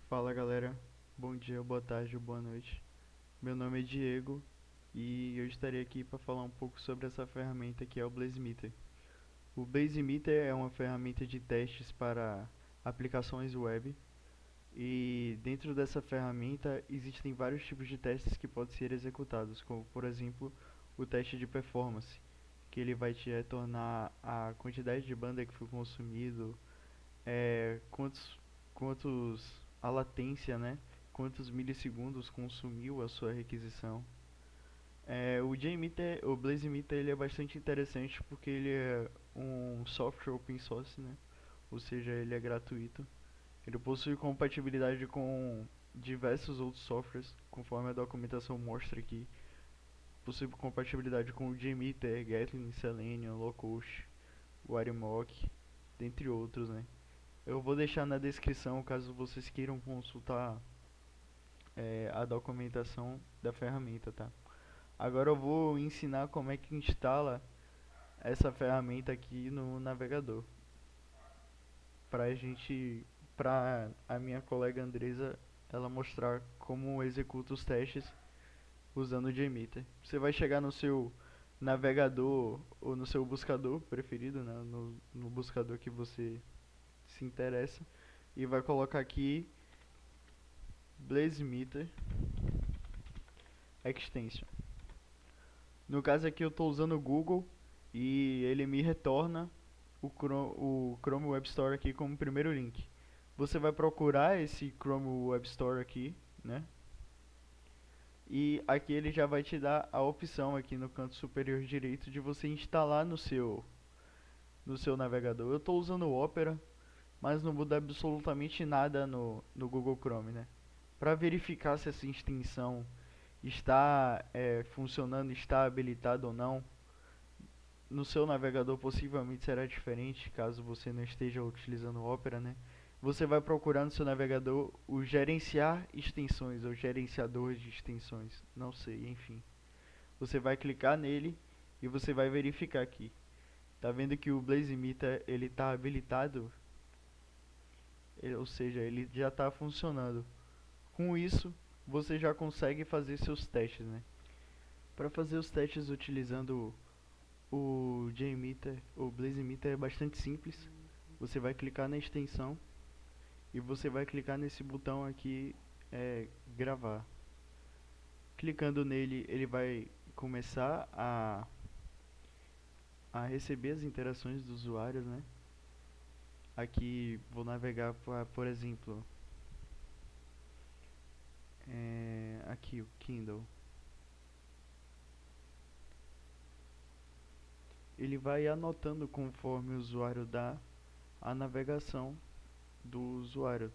Fala galera, bom dia, boa tarde, boa noite. Meu nome é Diego e eu estarei aqui para falar um pouco sobre essa ferramenta que é o Blazemeter. O Blazemeter é uma ferramenta de testes para aplicações web e dentro dessa ferramenta existem vários tipos de testes que podem ser executados, como por exemplo o teste de performance, que ele vai te retornar a quantidade de banda que foi consumido, quantos, a latência, né? Quantos milissegundos consumiu a sua requisição. O Blazemeter ele é bastante interessante porque ele é um software open source, né? Ou seja, ele é gratuito. Ele possui compatibilidade com diversos outros softwares, conforme a documentação mostra aqui. Possui compatibilidade com o JMeter, Gatling, Selenium, Locust, Watermark, dentre outros, né? Eu vou deixar na descrição caso vocês queiram consultar a documentação da ferramenta, tá? Agora eu vou ensinar como é que instala essa ferramenta aqui no navegador pra gente, pra a minha colega Andresa ela mostrar como executa os testes usando o JMeter. Você vai chegar no seu navegador ou no seu buscador preferido, né? No buscador que você se interessa e vai colocar aqui Blazemeter Extension. No caso aqui eu estou usando o Google e ele me retorna o Chrome Web Store aqui como primeiro link. Você vai procurar esse Chrome Web Store aqui, né? E aqui ele já vai te dar a opção aqui no canto superior direito de você instalar no seu navegador. Eu estou usando o Opera, mas não muda absolutamente nada no Google Chrome, né? Para verificar se essa extensão está funcionando, está habilitada ou não, no seu navegador possivelmente será diferente, caso você não esteja utilizando o Opera, né? Você vai procurar no seu navegador o gerenciar extensões ou gerenciador de extensões, não sei, enfim. Você vai clicar nele e você vai verificar aqui. Tá vendo que o Blazemeter ele está habilitado, ou seja, ele já está funcionando. Com isso, você já consegue fazer seus testes, né? Para fazer os testes utilizando o JMeter, o Blazemeter é bastante simples. Você vai clicar na extensão e você vai clicar nesse botão aqui, gravar. Clicando nele, ele vai começar a receber as interações dos usuários, né? Aqui vou navegar para, por exemplo, aqui o Kindle. Ele vai anotando conforme o usuário dá a navegação do usuário.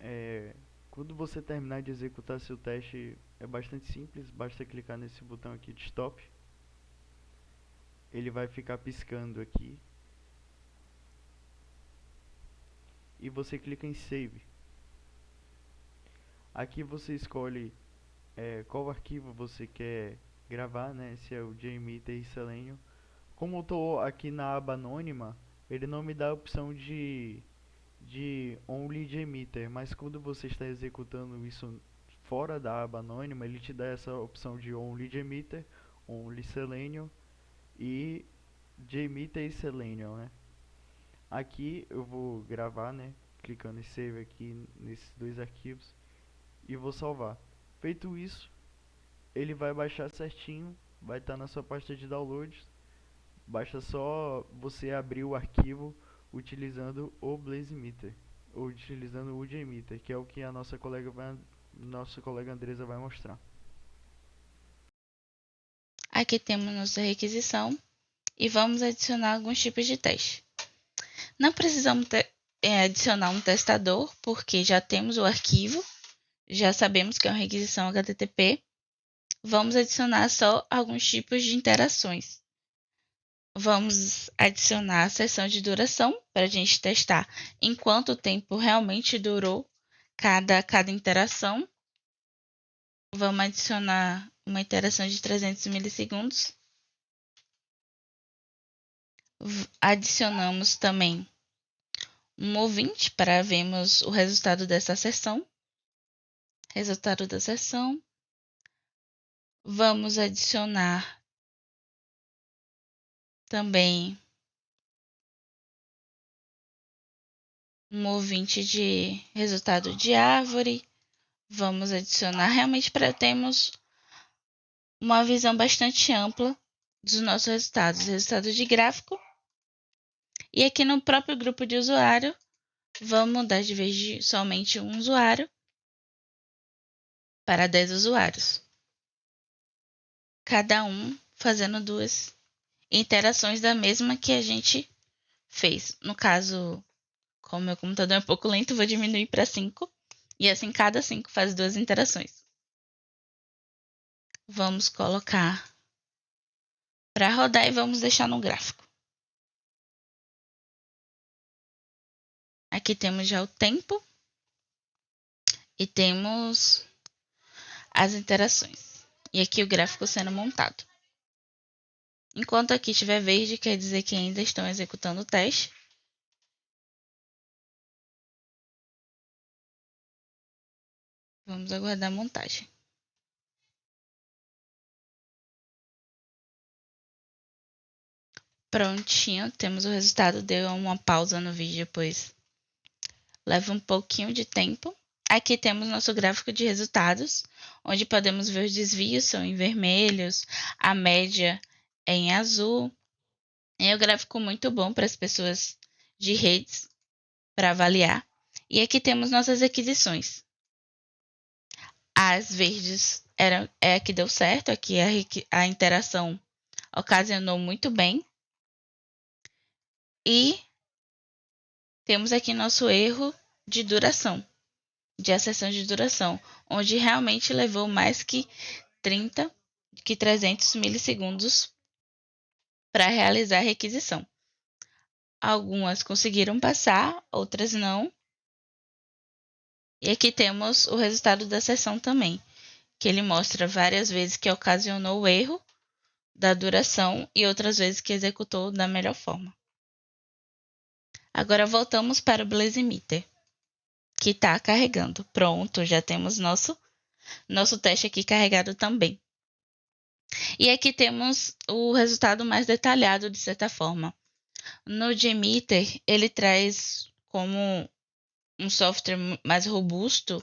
É, Quando você terminar de executar seu teste, é bastante simples, basta clicar nesse botão aqui de stop. Ele vai ficar piscando aqui e você clica em save. Aqui você escolhe qual arquivo você quer gravar, né? Se é o JMeter e Selenium. Como eu estou aqui na aba anônima, ele não me dá a opção de Only JMeter, mas quando você está executando isso fora da aba anônima, ele te dá essa opção de Only JMeter, Only Selenium e JMeter e Selenium, né? Aqui eu vou gravar, né? Clicando em Save aqui nesses dois arquivos e vou salvar. Feito isso, ele vai baixar certinho, vai estar na sua pasta de downloads. Basta só você abrir o arquivo utilizando o Blazemeter ou utilizando o JMeter, que é o que a nossa colega Andresa vai mostrar. Aqui temos nossa requisição e vamos adicionar alguns tipos de teste. Não precisamos adicionar um testador, porque já temos o arquivo, já sabemos que é uma requisição HTTP. Vamos adicionar só alguns tipos de interações. Vamos adicionar a seção de duração, para a gente testar em quanto tempo realmente durou cada interação. Vamos adicionar uma interação de 300 milissegundos. Adicionamos também um ouvinte para vermos o resultado dessa sessão. Resultado da sessão. Vamos adicionar também um ouvinte de resultado de árvore. Vamos adicionar realmente para termos uma visão bastante ampla dos nossos resultados de gráfico. E aqui no próprio grupo de usuário, vamos mudar de vez de somente um usuário para 10 usuários. Cada um fazendo 2 interações da mesma que a gente fez. No caso, como meu computador é um pouco lento, vou diminuir para 5. E assim cada 5 faz 2 interações. Vamos colocar para rodar e vamos deixar no gráfico. Aqui temos já o tempo e temos as interações. E aqui o gráfico sendo montado. Enquanto aqui estiver verde, quer dizer que ainda estão executando o teste. Vamos aguardar a montagem. Prontinho, temos o resultado. Deu uma pausa no vídeo, pois leva um pouquinho de tempo. Aqui temos nosso gráfico de resultados, onde podemos ver os desvios são em vermelhos, a média é em azul. É um gráfico muito bom para as pessoas de redes para avaliar. E aqui temos nossas aquisições. As verdes é a que deu certo, aqui a interação ocasionou muito bem. E temos aqui nosso erro de duração, de acessão de duração, onde realmente levou mais que 300 milissegundos para realizar a requisição. Algumas conseguiram passar, outras não. E aqui temos o resultado da sessão também, que ele mostra várias vezes que ocasionou o erro da duração e outras vezes que executou da melhor forma. Agora voltamos para o Blazemeter, que está carregando. Pronto, já temos nosso teste aqui carregado também. E aqui temos o resultado mais detalhado, de certa forma. No Gmeter, ele traz como um software mais robusto,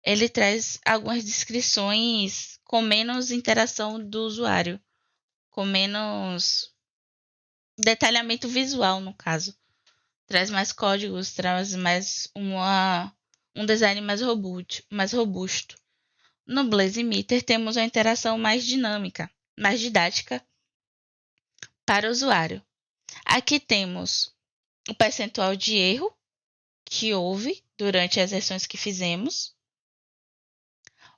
ele traz algumas descrições com menos interação do usuário, com menos detalhamento visual, no caso. Traz mais códigos, traz mais um design mais robusto. No Blazemeter temos uma interação mais dinâmica, mais didática para o usuário. Aqui temos o percentual de erro que houve durante as sessões que fizemos.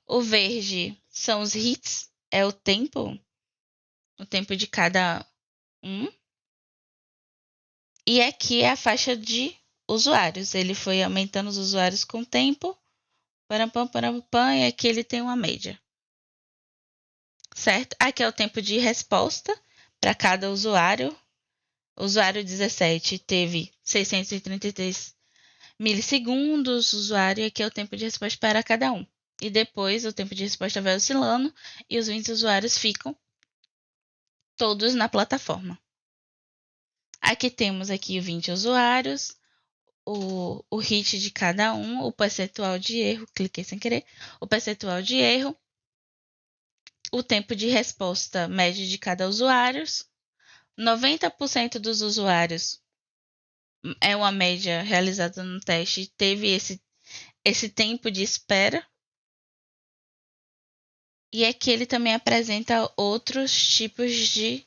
O verde são os hits, é o tempo de cada um. E aqui é a faixa de usuários. Ele foi aumentando os usuários com o tempo. E aqui ele tem uma média. Certo? Aqui é o tempo de resposta para cada usuário. O usuário 17 teve 633 milissegundos. Usuário, aqui é o tempo de resposta para cada um. E depois o tempo de resposta vai oscilando e os 20 usuários ficam todos na plataforma. Aqui temos aqui 20 usuários, o hit de cada um, o percentual de erro, cliquei sem querer, o percentual de erro, o tempo de resposta médio de cada usuário, 90% dos usuários, é uma média realizada no teste, teve esse tempo de espera. E aqui ele também apresenta outros tipos de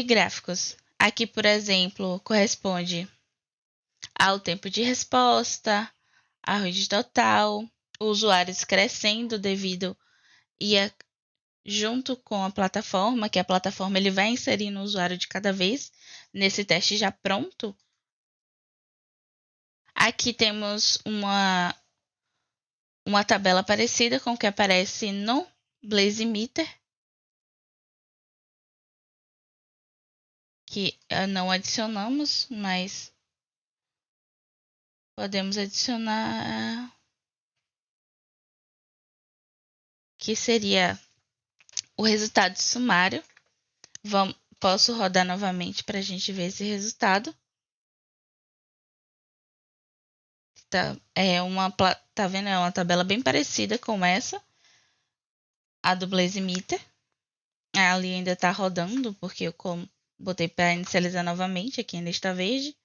gráficos. Aqui, por exemplo, corresponde ao tempo de resposta, a rede total, usuários crescendo devido junto com a plataforma, que a plataforma ele vai inserindo o usuário de cada vez nesse teste já pronto. Aqui temos uma tabela parecida com o que aparece no Blazemeter, que não adicionamos, mas podemos adicionar que seria o resultado sumário. Posso rodar novamente para a gente ver esse resultado. Tá vendo? É uma tabela bem parecida com essa, a do Blazemeter. Ali ainda está rodando, porque eu botei para inicializar novamente, aqui ainda está verde.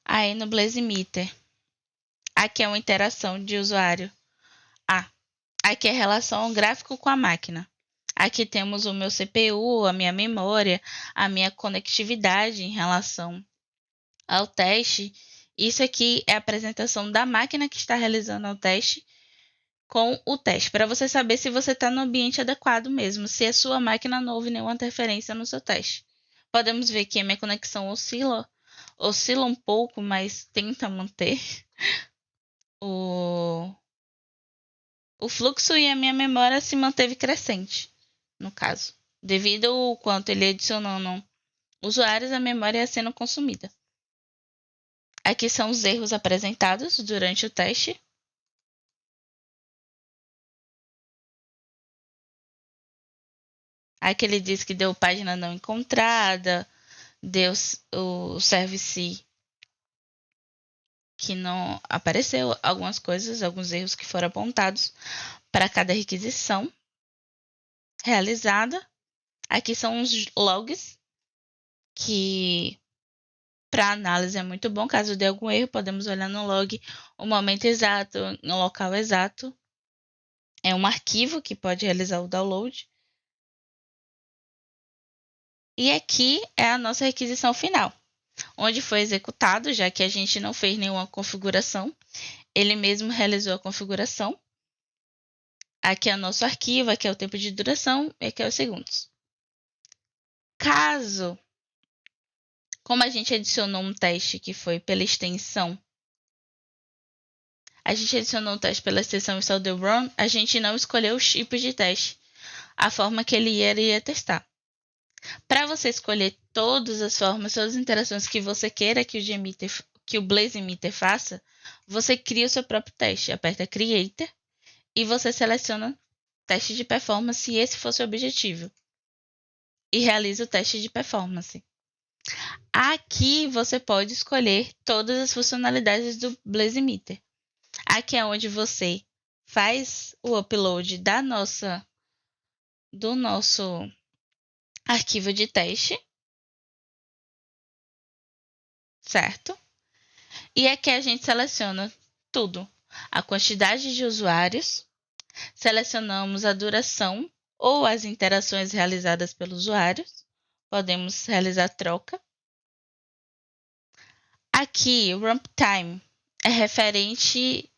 Aí no Blazemeter, aqui é uma interação de usuário. Aqui é a relação gráfico com a máquina. Aqui temos o meu CPU, a minha memória, a minha conectividade em relação ao teste. Isso aqui é a apresentação da máquina que está realizando o teste com o teste, para você saber se você está no ambiente adequado mesmo, se a sua máquina não houve nenhuma interferência no seu teste. Podemos ver que a minha conexão oscila um pouco, mas tenta manter o fluxo, e a minha memória se manteve crescente, no caso. Devido ao quanto ele adicionando usuários, a memória ia sendo consumida. Aqui são os erros apresentados durante o teste. Aqui ele diz que deu página não encontrada, deu o service que não apareceu, algumas coisas, alguns erros que foram apontados para cada requisição realizada. Aqui são os logs, que para análise é muito bom. Caso dê algum erro, podemos olhar no log o momento exato, no local exato. É um arquivo que pode realizar o download. E aqui é a nossa requisição final, onde foi executado, já que a gente não fez nenhuma configuração. Ele mesmo realizou a configuração. Aqui é o nosso arquivo, aqui é o tempo de duração e aqui é os segundos. Como a gente adicionou um teste que foi pela extensão, install-the-run, a gente não escolheu os tipos de teste, a forma que ele iria testar. Para você escolher todas as formas, todas as interações que você queira que o Blazemeter faça, você cria o seu próprio teste, aperta Creator e você seleciona teste de performance, se esse for seu objetivo, e realiza o teste de performance. Aqui você pode escolher todas as funcionalidades do Blazemeter. Aqui é onde você faz o upload do nosso arquivo de teste, certo? E aqui a gente seleciona tudo: a quantidade de usuários, selecionamos a duração ou as interações realizadas pelos usuários, podemos realizar troca. Aqui, o runtime é referente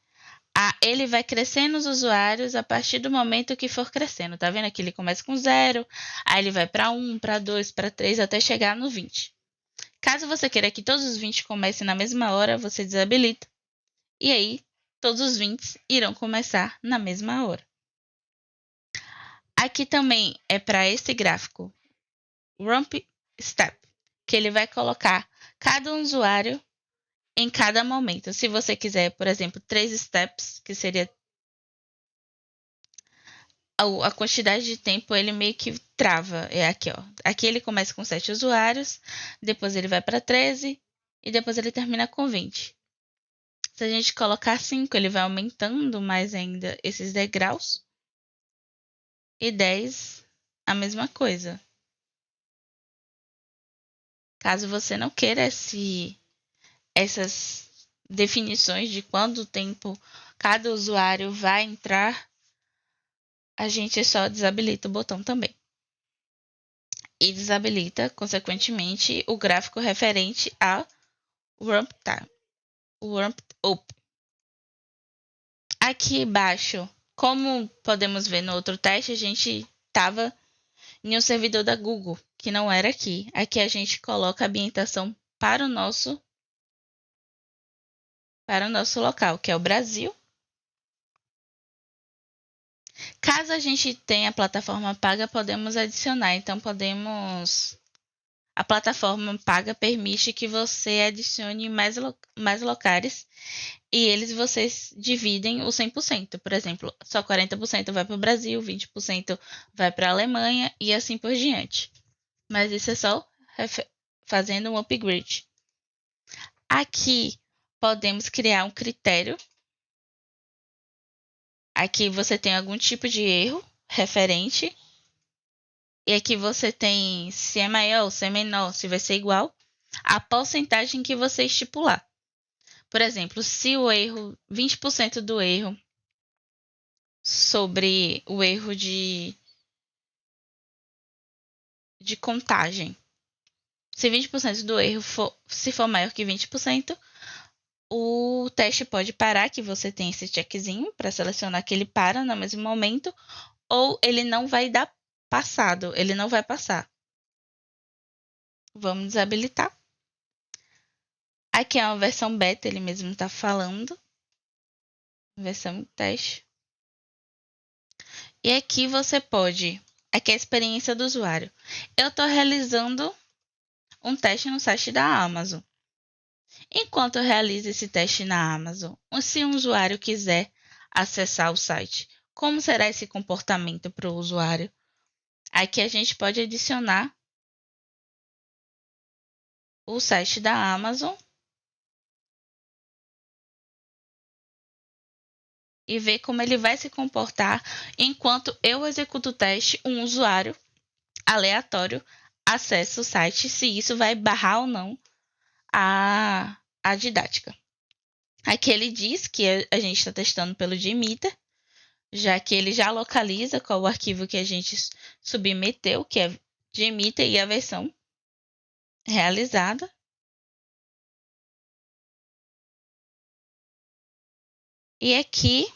a ele vai crescendo os usuários a partir do momento que for crescendo. Tá vendo aqui? Ele começa com 0, aí ele vai para 1, para 2, para 3, até chegar no 20. Caso você queira que todos os 20 comecem na mesma hora, você desabilita. E aí, todos os 20 irão começar na mesma hora. Aqui também é para esse gráfico, Rump Step, que ele vai colocar cada usuário em cada momento. Se você quiser, por exemplo, 3 steps, que seria a quantidade de tempo, ele meio que trava. É aqui, ó. Aqui ele começa com 7 usuários, depois ele vai para 13 e depois ele termina com 20. Se a gente colocar 5, ele vai aumentando mais ainda esses degraus. E 10, a mesma coisa. Caso você não queira essas definições de quanto tempo cada usuário vai entrar, a gente só desabilita o botão também. E desabilita, consequentemente, o gráfico referente ao Ramp Up. Aqui embaixo, como podemos ver no outro teste, a gente estava em um servidor da Google, que não era aqui. Aqui a gente coloca a ambientação para o nosso local, que é o Brasil. Caso a gente tenha a plataforma paga, podemos adicionar. Então, podemos A plataforma paga permite que você adicione mais locais e vocês dividem o 100%. Por exemplo, só 40% vai para o Brasil, 20% vai para a Alemanha e assim por diante. Mas isso é só fazendo um upgrade. Aqui podemos criar um critério. Aqui você tem algum tipo de erro referente. E aqui você tem se é maior, se é menor, se vai ser igual a porcentagem que você estipular. Por exemplo, se o erro, 20% do erro sobre o erro de contagem. Se 20% do erro se for maior que 20%, o teste pode parar, que você tem esse checkzinho para selecionar que ele para no mesmo momento, ou ele não vai dar passado, ele não vai passar. Vamos desabilitar. Aqui é uma versão beta, ele mesmo está falando. Versão teste. E aqui você pode... Aqui é a experiência do usuário. Eu estou realizando um teste no site da Amazon. Enquanto eu realizo esse teste na Amazon, se um usuário quiser acessar o site, como será esse comportamento para o usuário? Aqui a gente pode adicionar o site da Amazon e ver como ele vai se comportar enquanto eu executo o teste, um usuário aleatório acessa o site, se isso vai barrar ou não a didática. Aqui ele diz que a gente está testando pelo Jmeter, já que ele já localiza qual o arquivo que a gente submeteu, que é Jmeter e a versão realizada. E aqui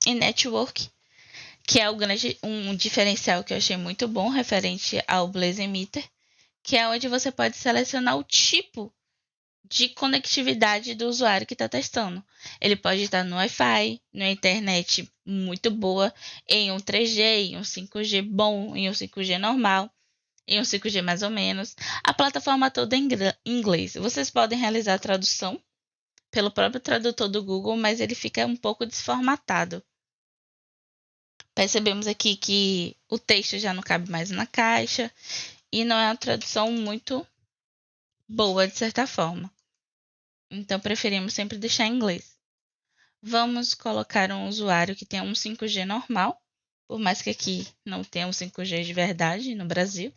em Network, que é um diferencial que eu achei muito bom referente ao BlazeMeter, que é onde você pode selecionar o tipo de conectividade do usuário que está testando. Ele pode estar no Wi-Fi, na internet muito boa, em um 3G, em um 5G bom, em um 5G normal, em um 5G mais ou menos. A plataforma toda é em inglês. Vocês podem realizar a tradução pelo próprio tradutor do Google, mas ele fica um pouco desformatado. Percebemos aqui que o texto já não cabe mais na caixa e não é uma tradução muito boa, de certa forma. Então, preferimos sempre deixar em inglês. Vamos colocar um usuário que tenha um 5G normal, por mais que aqui não tenha um 5G de verdade no Brasil.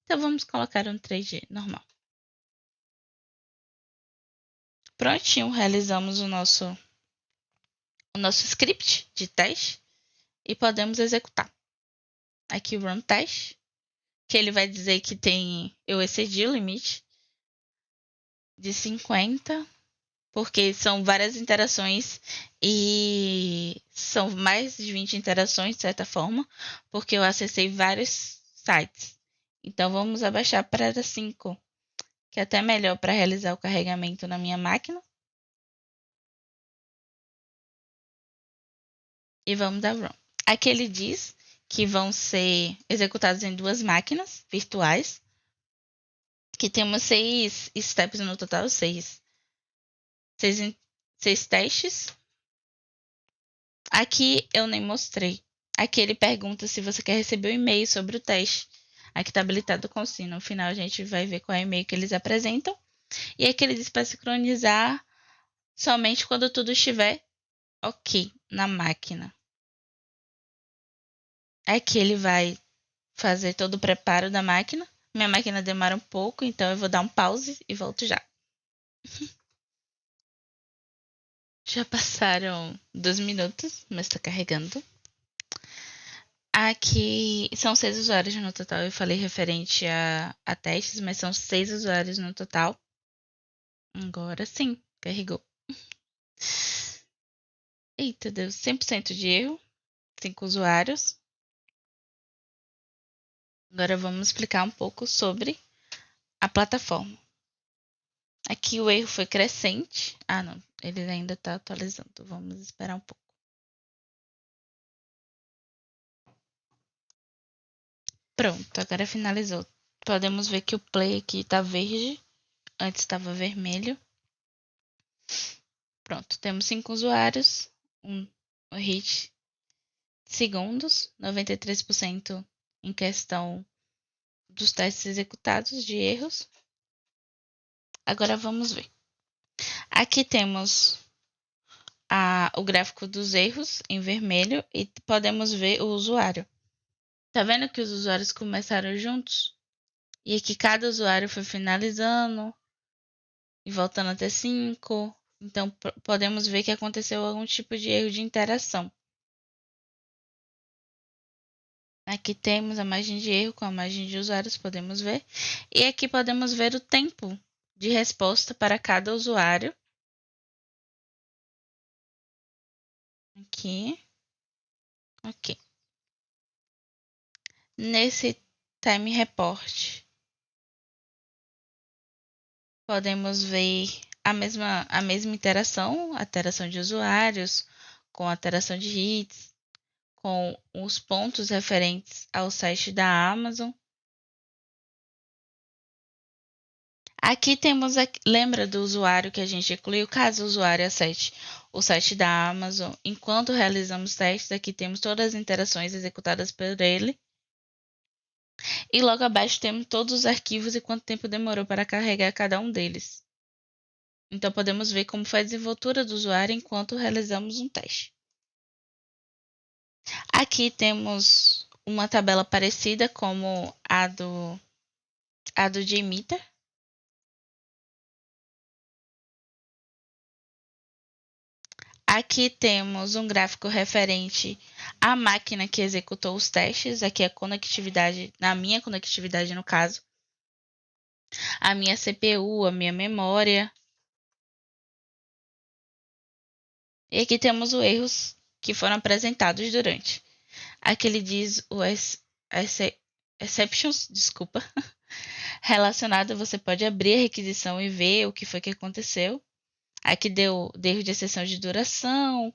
Então, vamos colocar um 3G normal. Prontinho, realizamos o nosso script de teste e podemos executar. Aqui o run test, que ele vai dizer que eu excedi o limite de 50, porque são várias interações e são mais de 20 interações, de certa forma, porque eu acessei vários sites. Então, vamos abaixar para 5, que é até melhor para realizar o carregamento na minha máquina. E vamos dar run. Aqui ele diz que vão ser executados em 2 máquinas virtuais, que temos 6 steps no total, 6 testes. Aqui eu nem mostrei. Aqui ele pergunta se você quer receber um e-mail sobre o teste. Aqui está habilitado com sim. No final a gente vai ver qual é o e-mail que eles apresentam. E aqui ele diz para sincronizar somente quando tudo estiver ok na máquina. Aqui ele vai fazer todo o preparo da máquina. Minha máquina demora um pouco, então eu vou dar um pause e volto já. Já passaram 2 minutos, mas está carregando. Aqui são 6 usuários no total. Eu falei referente a testes, mas são 6 usuários no total. Agora sim, carregou. Eita, deu 100% de erro. 5 usuários. Agora vamos explicar um pouco sobre a plataforma. Aqui o erro foi crescente. Ah, não. Ele ainda está atualizando. Vamos esperar um pouco. Pronto, agora finalizou. Podemos ver que o play aqui está verde, antes estava vermelho. Pronto, temos 5 usuários, um hit segundos, 93% em questão dos testes executados de erros. Agora vamos ver. Aqui temos o gráfico dos erros em vermelho e podemos ver o usuário. Tá vendo que os usuários começaram juntos? E aqui cada usuário foi finalizando e voltando até 5. Então podemos ver que aconteceu algum tipo de erro de interação. Aqui temos a margem de erro com a margem de usuários, podemos ver. E aqui podemos ver o tempo de resposta para cada usuário. Aqui. Ok. Nesse time report, podemos ver a mesma interação, a interação de usuários, com a interação de hits, com os pontos referentes ao site da Amazon. Aqui temos, lembra do usuário que a gente incluiu? Caso o usuário acesse o site da Amazon, enquanto realizamos testes, aqui temos todas as interações executadas por ele. E logo abaixo temos todos os arquivos e quanto tempo demorou para carregar cada um deles. Então podemos ver como foi a desenvoltura do usuário enquanto realizamos um teste. Aqui temos uma tabela parecida como a do JMeter. Aqui temos um gráfico referente à máquina que executou os testes. Aqui é a conectividade, na minha conectividade no caso. A minha CPU, a minha memória. E aqui temos os erros que foram apresentados durante. Aqui ele diz o exceptions, desculpa, relacionado. Você pode abrir a requisição e ver o que foi que aconteceu. Aqui deu erro de exceção de duração,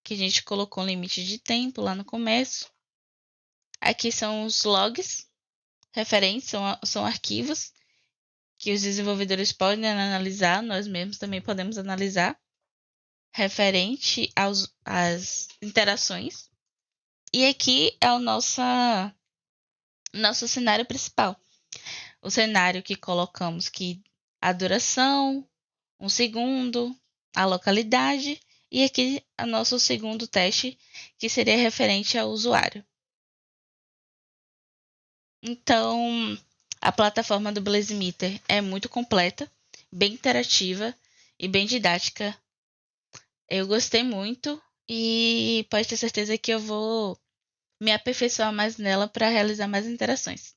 que a gente colocou um limite de tempo lá no começo. Aqui são os logs referentes, são arquivos que os desenvolvedores podem analisar, nós mesmos também podemos analisar, referente às interações. E aqui é o nosso cenário principal. O cenário que colocamos que a duração, 1 segundo, a localidade e aqui o nosso segundo teste, que seria referente ao usuário. Então, a plataforma do Blazemeter é muito completa, bem interativa e bem didática. Eu gostei muito e pode ter certeza que eu vou me aperfeiçoar mais nela para realizar mais interações.